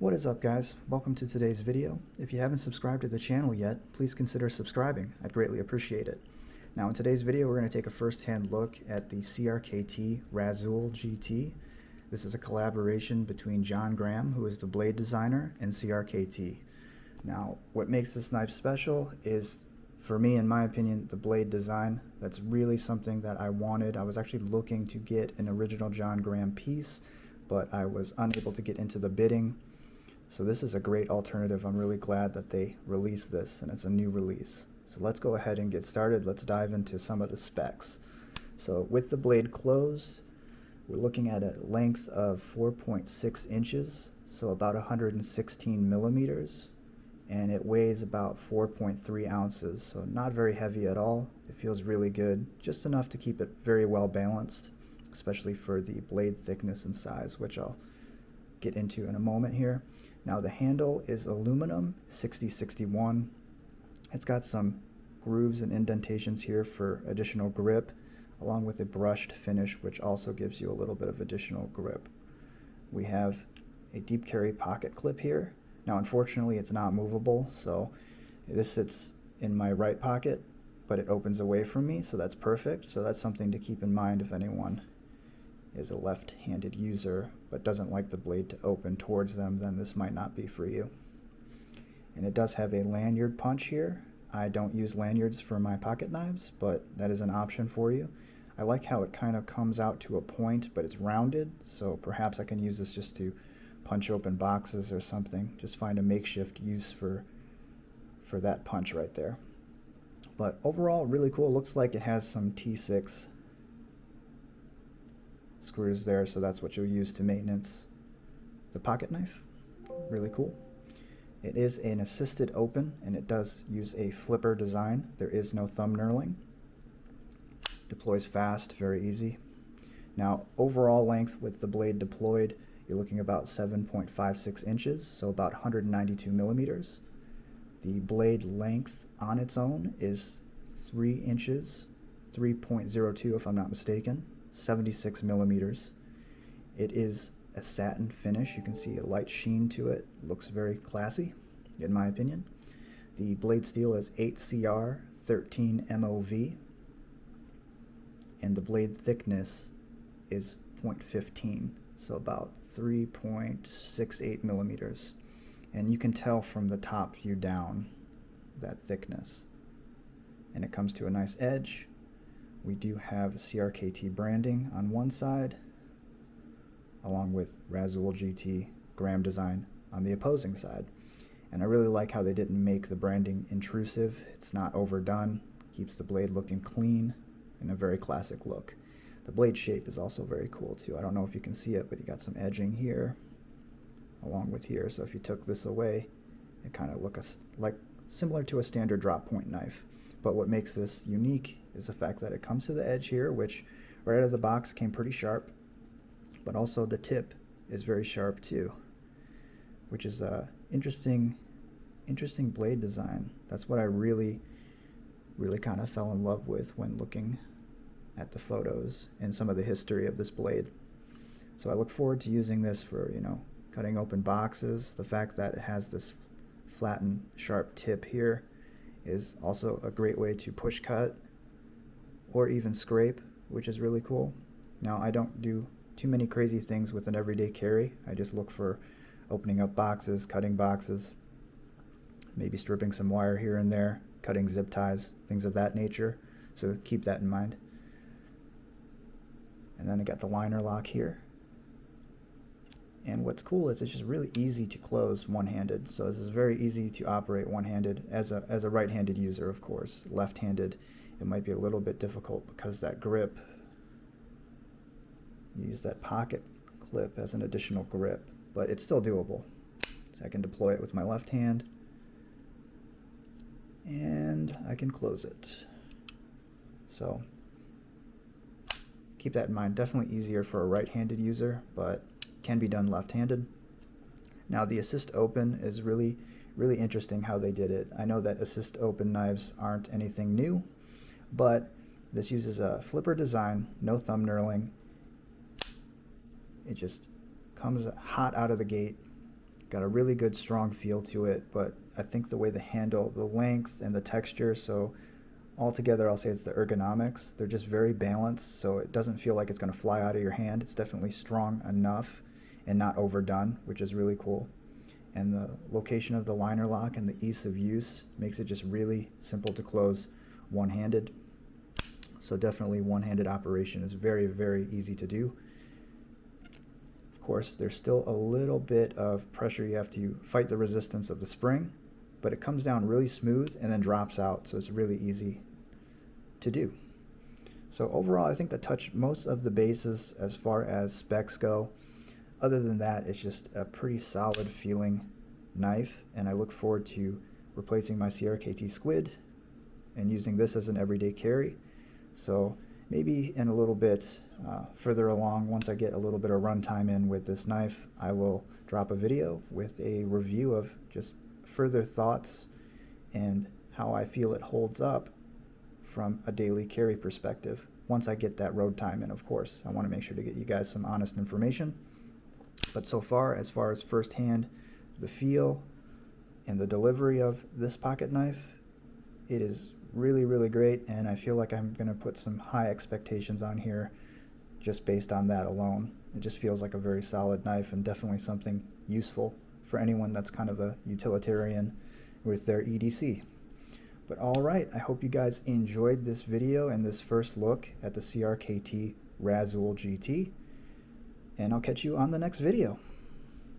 What is up, guys? Welcome to today's video. If you haven't subscribed to the channel yet, please consider subscribing. I'd greatly appreciate it. Now in today's video we're going to take a first-hand look at the CRKT Razel GT. This is a collaboration between John Graham, who is the blade designer, and CRKT. Now what makes this knife special is, for me, in my opinion, the blade design. That's really something that I wanted. I was actually looking to get an original John Graham piece, but I was unable to get into the bidding. So this is a great alternative. I'm really glad that they released this, and it's a new release. So let's go ahead and get started. Let's dive into some of the specs. So with the blade closed, we're looking at a length of 4.6 inches, so about 116 millimeters, and it weighs about 4.3 ounces, so not very heavy at all. It feels really good, just enough to keep it very well balanced, especially for the blade thickness and size, which I'll get into in a moment here. Now the handle is aluminum 6061. It's got some grooves and indentations here for additional grip, along with a brushed finish, which also gives you a little bit of additional grip. We have a deep carry pocket clip here. Now unfortunately it's not movable, so this sits in my right pocket, but it opens away from me, so that's perfect. So that's something to keep in mind if anyone is a left-handed user but doesn't like the blade to open towards them, then this might not be for you. And it does have a lanyard punch here. I don't use lanyards for my pocket knives, but that is an option for you. I like how it kind of comes out to a point, but it's rounded, so perhaps I can use this just to punch open boxes or something. Just find a makeshift use for that punch right there. But overall, really cool. Looks like it has some T6 screws there, so that's what you'll use to maintenance the pocket knife. Really cool. It is an assisted open, and it does use a flipper design. There is no thumb knurling. Deploys fast, very easy. Now overall length with the blade deployed, you're looking about 7.56 inches, so about 192 millimeters. The blade length on its own is 3 inches, 3.02 if I'm not mistaken. 76 millimeters. It is a satin finish. You can see a light sheen to it. Looks very classy, in my opinion. The blade steel is 8CR 13 MOV, and the blade thickness is 0.15, so about 3.68 millimeters. And you can tell from the top view down that thickness. And it comes to a nice edge. We do have CRKT branding on one side, along with Razel GT Graham design on the opposing side. And I really like how they didn't make the branding intrusive. It's not overdone, keeps the blade looking clean in a very classic look. The blade shape is also very cool too. I don't know if you can see it, but you got some edging here along with here. So if you took this away, it kind of looks like similar to a standard drop point knife. But what makes this unique is the fact that it comes to the edge here, which right out of the box came pretty sharp, but also the tip is very sharp too, which is a interesting blade design. That's what I really kind of fell in love with when looking at the photos and some of the history of this blade. So I look forward to using this for, cutting open boxes. The fact that it has this flattened sharp tip here is also a great way to push cut or even scrape, which is really cool. Now I don't do too many crazy things with an everyday carry. I just look for opening up boxes, cutting boxes, maybe stripping some wire here and there, cutting zip ties, things of that nature. So keep that in mind. And then I got the liner lock here. And what's cool is it's just really easy to close one-handed. So this is very easy to operate one-handed as a right-handed user, of course. Left-handed, it might be a little bit difficult because that grip, you use that pocket clip as an additional grip, but it's still doable. So I can deploy it with my left hand, and I can close it. So keep that in mind. Definitely easier for a right-handed user, but can be done left-handed. Now the assist open is really interesting how they did it. I know that assist open knives aren't anything new, but this uses a flipper design, no thumb knurling. It just comes hot out of the gate, Got a really good strong feel to it, but I think the way the handle, the length and the texture, so altogether I'll say it's the ergonomics. They're just very balanced, so it doesn't feel like it's going to fly out of your hand. It's definitely strong enough and not overdone, which is really cool. And the location of the liner lock and the ease of use makes it just really simple to close one-handed. So definitely one-handed operation is very, very easy to do. Of course, there's still a little bit of pressure. You have to fight the resistance of the spring, but it comes down really smooth and then drops out, so it's really easy to do. So overall, I think that touched most of the bases as far as specs go. Other than that, it's just a pretty solid feeling knife, and I look forward to replacing my CRKT Squid and using this as an everyday carry. So maybe in a little bit further along, once I get a little bit of runtime in with this knife, I will drop a video with a review of just further thoughts and how I feel it holds up from a daily carry perspective. Once I get that road time in, of course. I want to make sure to get you guys some honest information. But so far as firsthand, the feel and the delivery of this pocket knife, it is really, really great, and I feel like I'm going to put some high expectations on here just based on that alone. It just feels like a very solid knife and definitely something useful for anyone that's kind of a utilitarian with their EDC. But alright, I hope you guys enjoyed this video and this first look at the CRKT Razel GT, and I'll catch you on the next video.